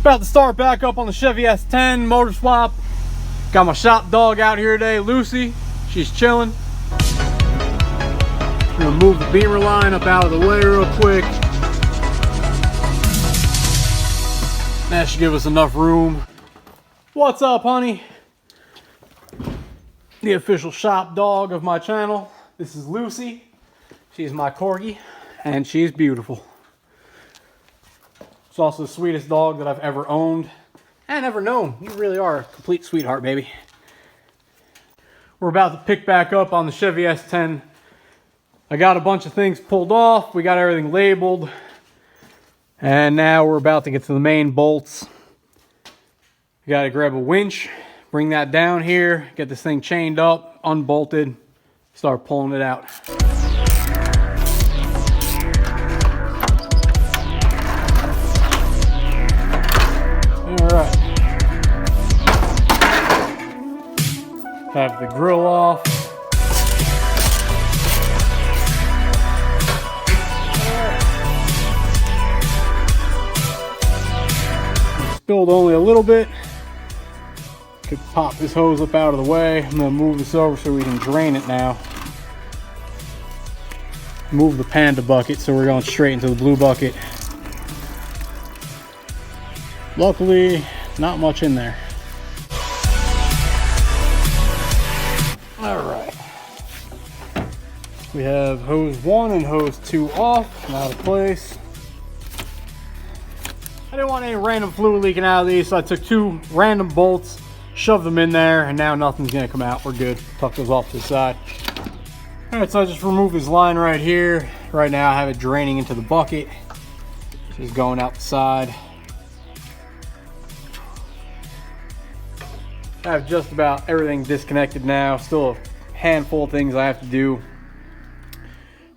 About to start back up on the Chevy S10 motor swap. Got my shop dog out here today, Lucy. She's chilling. I'm gonna move the beamer line up out of the way real quick. That should give us enough room. What's up, honey? The official shop dog of my channel. This is Lucy. She's my corgi, and she's beautiful. It's also the sweetest dog that I've ever owned and ever known. You really are a complete sweetheart, baby. We're about to pick back up on the Chevy S10. I got a bunch of things pulled off. We got everything labeled. And now we're about to get to the main bolts. We got to grab a winch, bring that down here, get this thing chained up, unbolted, start pulling it out. Alright. Have the grill off. Spilled only a little bit. Could pop this hose up out of the way. I'm going to move this over so we can drain it now. Move the Panda bucket so we're going straight into the blue bucket. Luckily, not much in there. Alright. We have hose 1 and hose 2 off and out of place. I didn't want any random fluid leaking out of these, so I took 2 random bolts, shoved them in there, and now nothing's going to come out. We're good. Tuck those off to the side. Alright, so I just removed this line right here. Right now I have it draining into the bucket. Just going out the side. I have just about everything disconnected now. Still a handful of things I have to do.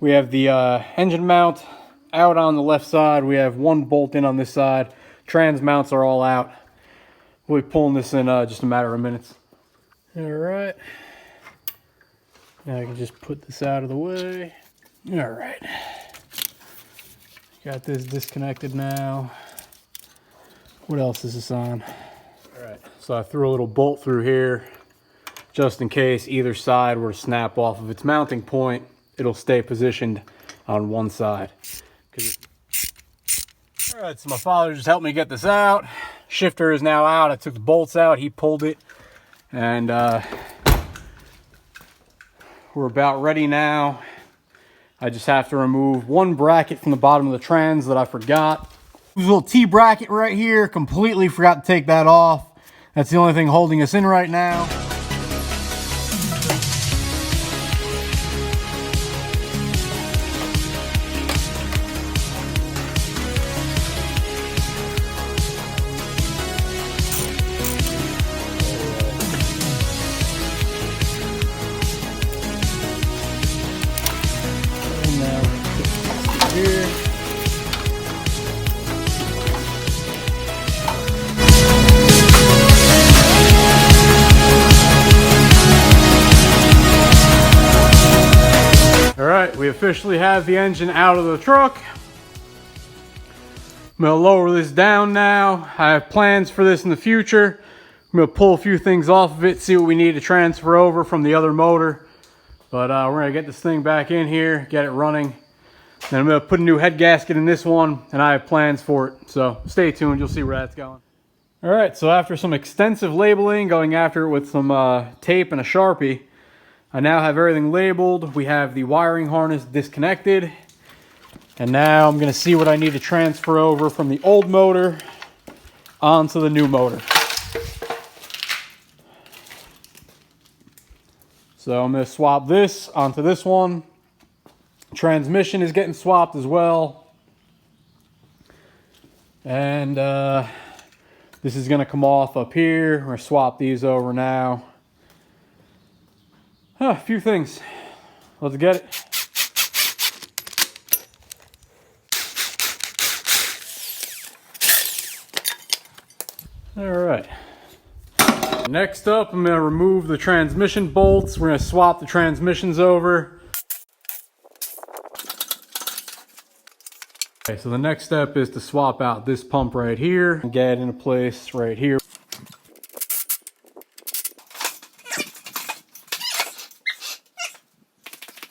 We have the engine mount out on the left side. We have 1 bolt in on this side. Trans mounts are all out. We'll be pulling this in just a matter of minutes. Alright. Now I can just put this out of the way. Alright. Got this disconnected now. What else is this on? Alright, so I threw a little bolt through here just in case either side were to snap off of its mounting point. It'll stay positioned on one side. Alright, so my father just helped me get this out. Shifter is now out. I took the bolts out, he pulled it, and we're about ready now. I just have to remove 1 bracket from the bottom of the trans that I forgot. There's a little T bracket right here. Completely forgot to take that off. That's the only thing holding us in right now. And now put this here. Alright, we officially have the engine out of the truck. I'm going to lower this down now. I have plans for this in the future. I'm going to pull a few things off of it, see what we need to transfer over from the other motor. But we're going to get this thing back in here, get it running. Then I'm going to put a new head gasket in this one, and I have plans for it. So stay tuned, you'll see where that's going. Alright, so after some extensive labeling, going after it with some tape and a Sharpie, I now have everything labeled. We have the wiring harness disconnected. And now I'm going to see what I need to transfer over from the old motor onto the new motor. So I'm going to swap this onto this one. Transmission is getting swapped as well. And this is going to come off up here. We're going to swap these over now. A few things. Let's get it. All right. Next up, I'm going to remove the transmission bolts. We're going to swap the transmissions over. Okay, so the next step is to swap out this pump right here and get it into place right here.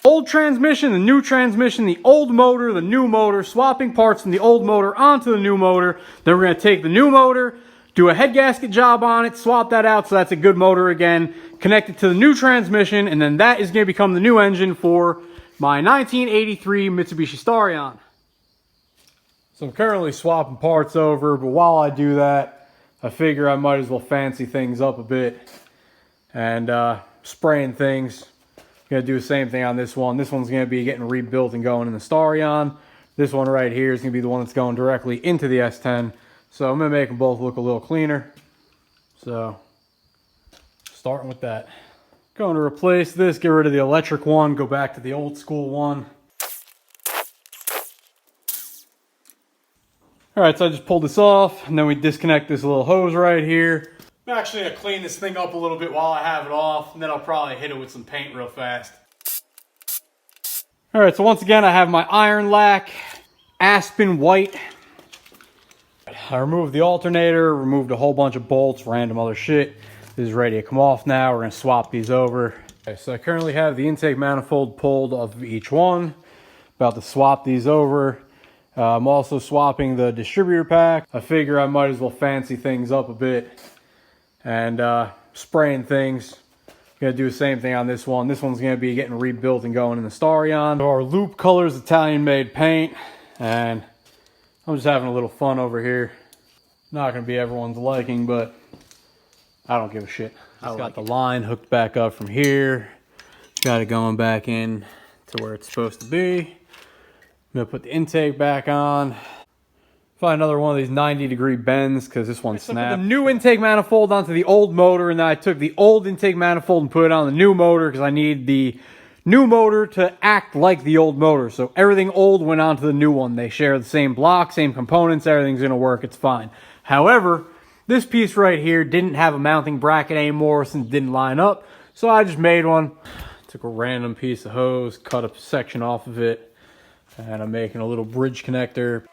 Old transmission, the new transmission, the old motor, the new motor, swapping parts from the old motor onto the new motor. Then we're going to take the new motor, do a head gasket job on it, swap that out so that's a good motor again, connect it to the new transmission, and then that is going to become the new engine for my 1983 Mitsubishi Starion. So I'm currently swapping parts over, but while I do that, I figure I might as well fancy things up a bit and spraying things. Gonna do the same thing on this one. This one's gonna be getting rebuilt and going in the Starion. This one right here is gonna be the one that's going directly into the S10. So I'm gonna make them both look a little cleaner. So starting with that. Going to replace this, get rid of the electric one, go back to the old school one. All right, so I just pulled this off and then we disconnect this little hose right here. I'm actually gonna clean this thing up a little bit while I have it off, and then I'll probably hit it with some paint real fast. All right, so once again, I have my iron lac, Aspen white. I removed the alternator, removed a whole bunch of bolts, random other shit. This is ready to come off now. We're gonna swap these over. Okay, so I currently have the intake manifold pulled off of each one. About to swap these over. I'm also swapping the distributor pack. I figure I might as well fancy things up a bit and spraying things. Gonna do the same thing on this one. This one's gonna be getting rebuilt and going in the Starion. So our Loop Colors Italian made paint, and I'm just having a little fun over here. Not gonna be everyone's liking, but I don't give a shit. I got the line hooked back up from here. Got it going back in to where it's supposed to be. I'm gonna put the intake back on. Find another one of these 90-degree bends because this one snapped. I put the new intake manifold onto the old motor, and then I took the old intake manifold and put it on the new motor because I need the new motor to act like the old motor. So everything old went onto the new one. They share the same block, same components, everything's gonna work, it's fine. However, this piece right here didn't have a mounting bracket anymore since it didn't line up. So I just made one. Took a random piece of hose, cut a section off of it, and I'm making a little bridge connector.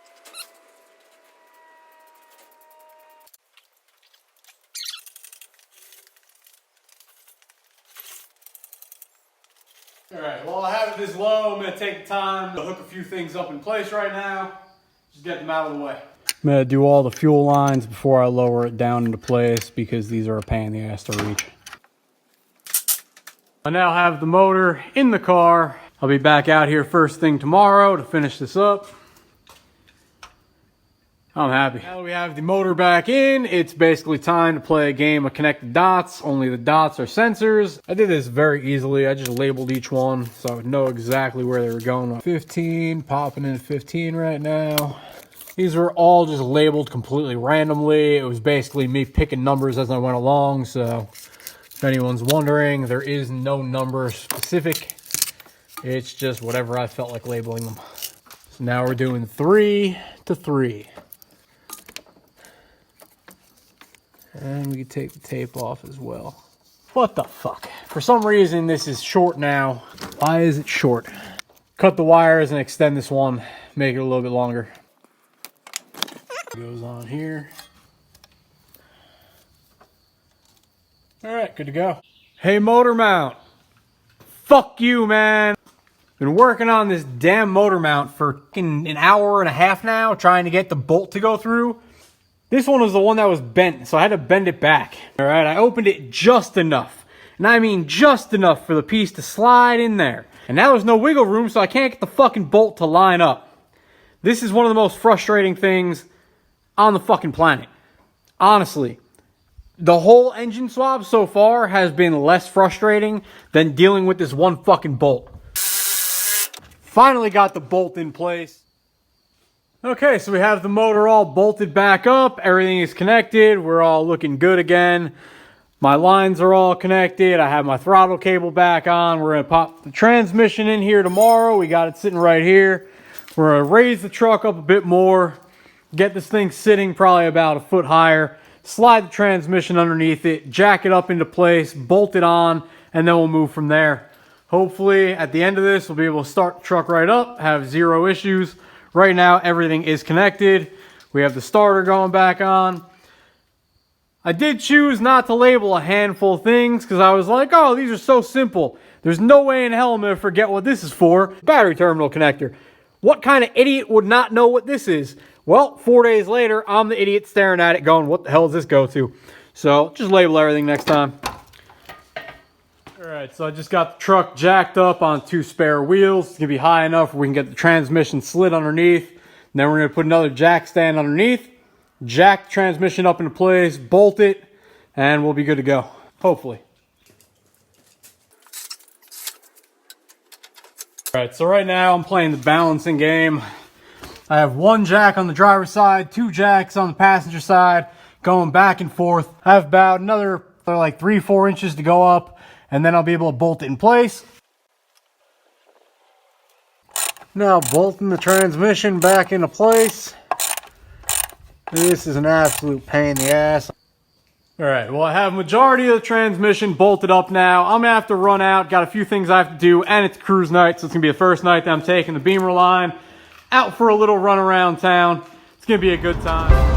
Alright, while I have it this low, I'm going to take the time to hook a few things up in place right now. Just get them out of the way. I'm going to do all the fuel lines before I lower it down into place because these are a pain in the ass to reach. I now have the motor in the car. I'll be back out here first thing tomorrow to finish this up. I'm happy. Now that we have the motor back in, it's basically time to play a game of connect the dots. Only the dots are sensors. I did this very easily. I just labeled each one so I would know exactly where they were going. 15, popping in 15 right now. These were all just labeled completely randomly. It was basically me picking numbers as I went along. So if anyone's wondering, there is no number specific. It's just whatever I felt like labeling them. So now we're doing 3 to 3. And we can take the tape off as well. What the fuck? For some reason, this is short now. Why is it short? Cut the wires and extend this one. Make it a little bit longer. Goes on here. All right, good to go. Hey, motor mount. Fuck you, man. Been working on this damn motor mount for an hour and a half now, trying to get the bolt to go through. This one was the one that was bent, so I had to bend it back. All right, I opened it just enough. And I mean just enough for the piece to slide in there. And now there's no wiggle room, so I can't get the fucking bolt to line up. This is one of the most frustrating things on the fucking planet. Honestly. The whole engine swap so far has been less frustrating than dealing with this one fucking bolt. Finally got the bolt in place. Okay, so we have the motor all bolted back up. Everything is connected. We're all looking good again. My lines are all connected. I have my throttle cable back on. We're going to pop the transmission in here tomorrow. We got it sitting right here. We're going to raise the truck up a bit more. Get this thing sitting probably about a foot higher. Slide the transmission underneath it. Jack it up into place. Bolt it on. And then we'll move from there. Hopefully, at the end of this, we'll be able to start the truck right up. Have zero issues. right now everything is connected. We have the starter going back on. I did choose not to label a handful of things because I was like, oh, these are so simple. There's no way in hell I'm going to forget what this is for. Battery terminal connector. What kind of idiot would not know what this is? Well, 4 days later, I'm the idiot staring at it going, what the hell does this go to? So just label everything next time. All right, so I just got the truck jacked up on 2 spare wheels. It's going to be high enough where we can get the transmission slid underneath. And then we're going to put another jack stand underneath. Jack the transmission up into place, bolt it, and we'll be good to go, hopefully. All right, so right now I'm playing the balancing game. I have 1 jack on the driver's side, 2 jacks on the passenger side, going back and forth. I have about another like 3-4 inches to go up, and then I'll be able to bolt it in place. Now bolting the transmission back into place. This is an absolute pain in the ass. All right, well, I have majority of the transmission bolted up now. I'm gonna have to run out, got a few things I have to do, and it's cruise night, so it's gonna be the first night that I'm taking the Beamer line out for a little run around town. It's gonna be a good time.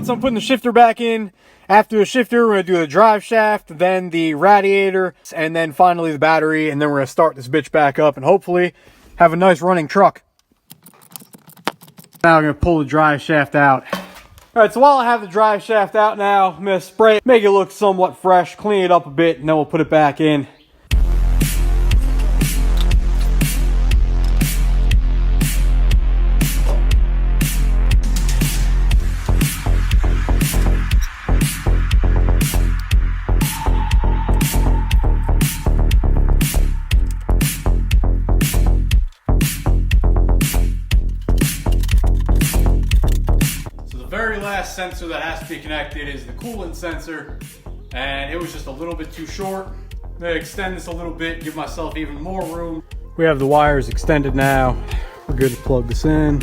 So I'm putting the shifter back in. After the shifter, we're going to do the drive shaft, then the radiator, and then finally the battery, and then we're going to start this bitch back up and hopefully have a nice running truck. Now I'm going to pull the drive shaft out. Alright, so while I have the drive shaft out now, I'm going to spray it, make it look somewhat fresh, clean it up a bit, and then we'll put it back in. Sensor that has to be connected is the coolant sensor, and it was just a little bit too short. I'm going to extend this a little bit, give myself even more room. We have the wires extended now. We're good to plug this in.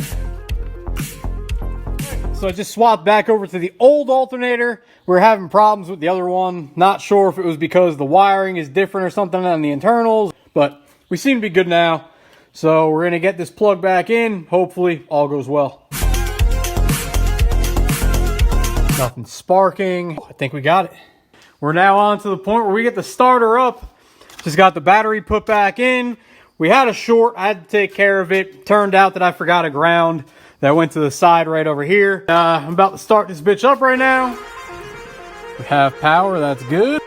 So I just swapped back over to the old alternator. We're having problems with the other one. Not sure if it was because the wiring is different or something on the internals, but we seem to be good now. So we're going to get this plug back in. Hopefully all goes well. Nothing sparking. I think we got it. We're now on to the point where we get the starter up. Just got the battery put back in. We had a short. I had to take care of it. Turned out that I forgot a ground that went to the side right over here. I'm about to start this bitch up right now. We have power. That's good.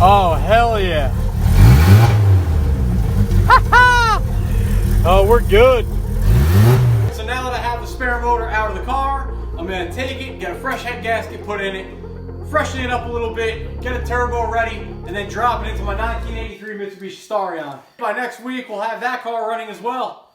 Oh, hell yeah. Oh, we're good. So now that I have the spare motor out of the car, I'm going to take it, get a fresh head gasket put in it, freshen it up a little bit, get a turbo ready, and then drop it into my 1983 Mitsubishi Starion. By next week, we'll have that car running as well.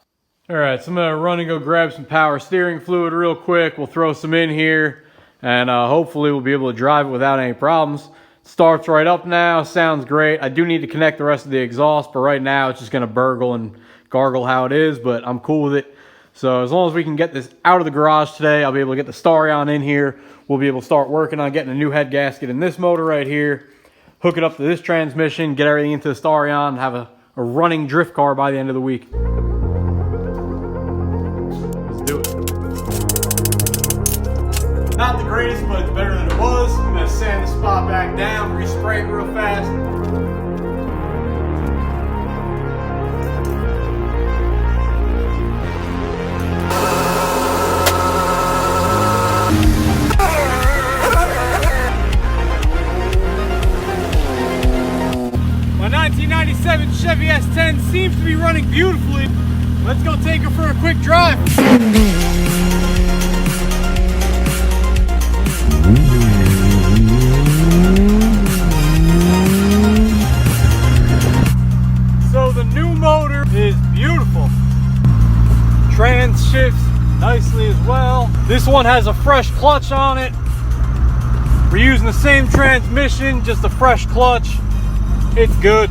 Alright, so I'm going to run and go grab some power steering fluid real quick. We'll throw some in here, and hopefully we'll be able to drive it without any problems. Starts right up now, sounds great. I do need to connect the rest of the exhaust, but right now it's just going to burgle and gargle how it is, but I'm cool with it. So as long as we can get this out of the garage today, I'll be able to get the Starion in here. We'll be able to start working on getting a new head gasket in this motor right here, hook it up to this transmission, get everything into the Starion, and have a running drift car by the end of the week. Let's do it. Not the greatest, but it's better than it was. I'm gonna sand the spot back down, respray it real fast. My 1997 Chevy S10 seems to be running beautifully. Let's go take her for a quick drive. So the new motor is beautiful. Trans shifts nicely as well. This one has a fresh clutch on it. We're using the same transmission, just a fresh clutch. It's good.